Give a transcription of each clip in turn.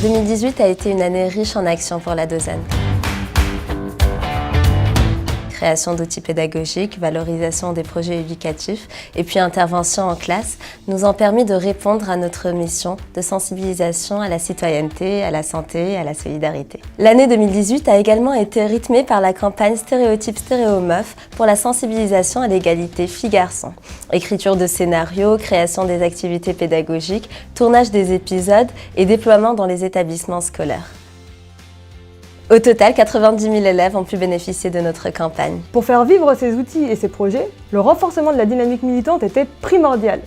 2018 a été une année riche en actions pour la Dozen. Création d'outils pédagogiques, valorisation des projets éducatifs et puis intervention en classe nous ont permis de répondre à notre mission de sensibilisation à la citoyenneté, à la santé et à la solidarité. L'année 2018 a également été rythmée par la campagne Stéréotypes Stéréo-Meufs pour la sensibilisation à l'égalité filles-garçons. Écriture de scénarios, création des activités pédagogiques, tournage des épisodes et déploiement dans les établissements scolaires. Au total, 90 000 élèves ont pu bénéficier de notre campagne. Pour faire vivre ces outils et ces projets, le renforcement de la dynamique militante était primordial.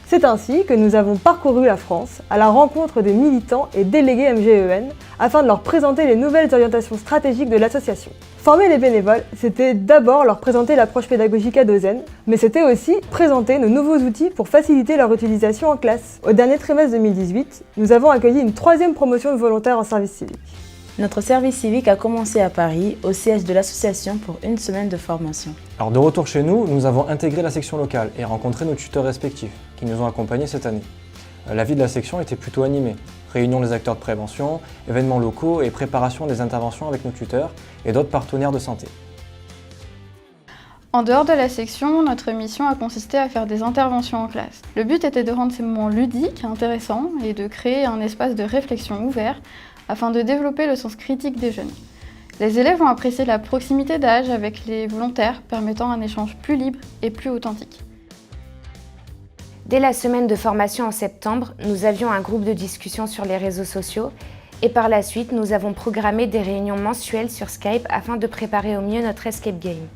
C'est ainsi que nous avons parcouru la France à la rencontre des militants et délégués MGEN afin de leur présenter les nouvelles orientations stratégiques de l'association. Former les bénévoles, c'était d'abord leur présenter l'approche pédagogique à Dozen, mais c'était aussi présenter nos nouveaux outils pour faciliter leur utilisation en classe. Au dernier trimestre 2018, nous avons accueilli une 3e promotion de volontaires en service civique. Notre service civique a commencé à Paris, au siège de l'association pour une semaine de formation. Alors de retour chez nous, nous avons intégré la section locale et rencontré nos tuteurs respectifs qui nous ont accompagnés cette année. La vie de la section était plutôt animée. Réunion des acteurs de prévention, événements locaux et préparation des interventions avec nos tuteurs et d'autres partenaires de santé. En dehors de la section, notre mission a consisté à faire des interventions en classe. Le but était de rendre ces moments ludiques, intéressants et de créer un espace de réflexion ouvert afin de développer le sens critique des jeunes. Les élèves ont apprécié la proximité d'âge avec les volontaires, permettant un échange plus libre et plus authentique. Dès la semaine de formation en septembre, nous avions un groupe de discussion sur les réseaux sociaux et par la suite, nous avons programmé des réunions mensuelles sur Skype afin de préparer au mieux notre escape game.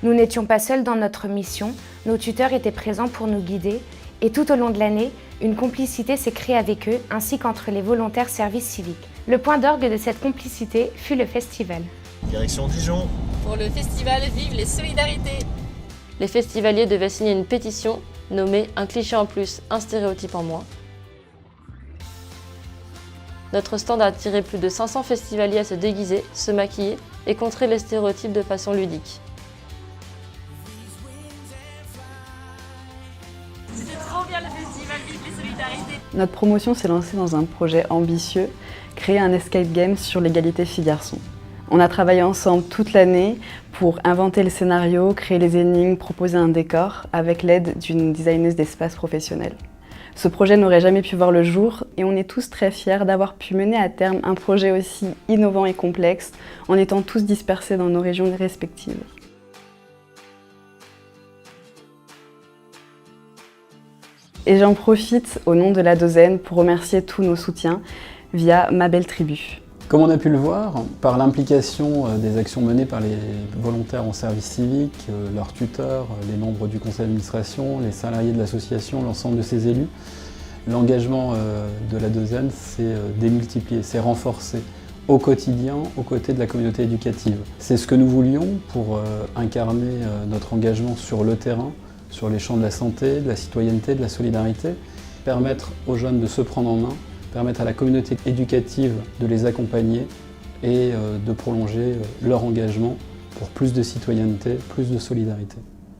Nous n'étions pas seuls dans notre mission, nos tuteurs étaient présents pour nous guider et tout au long de l'année, une complicité s'est créée avec eux ainsi qu'entre les volontaires service civique. Le point d'orgue de cette complicité fut le festival. Direction Dijon. Pour le festival Vive les solidarités. Les festivaliers devaient signer une pétition nommée « Un cliché en plus, un stéréotype en moins ». Notre stand a attiré plus de 500 festivaliers à se déguiser, se maquiller et contrer les stéréotypes de façon ludique. C'était trop bien le festival Vive les solidarités. Notre promotion s'est lancée dans un projet ambitieux, créer un escape game sur l'égalité filles-garçons. On a travaillé ensemble toute l'année pour inventer le scénario, créer les énigmes, proposer un décor avec l'aide d'une designeuse d'espace professionnelle. Ce projet n'aurait jamais pu voir le jour et on est tous très fiers d'avoir pu mener à terme un projet aussi innovant et complexe en étant tous dispersés dans nos régions respectives. Et j'en profite au nom de la Dozen pour remercier tous nos soutiens via Ma Belle Tribu. Comme on a pu le voir, par l'implication des actions menées par les volontaires en service civique, leurs tuteurs, les membres du conseil d'administration, les salariés de l'association, l'ensemble de ses élus, l'engagement de la Dozen s'est démultiplié, s'est renforcé au quotidien, aux côtés de la communauté éducative. C'est ce que nous voulions pour incarner notre engagement sur le terrain, sur les champs de la santé, de la citoyenneté, de la solidarité, permettre aux jeunes de se prendre en main, permettre à la communauté éducative de les accompagner et de prolonger leur engagement pour plus de citoyenneté, plus de solidarité.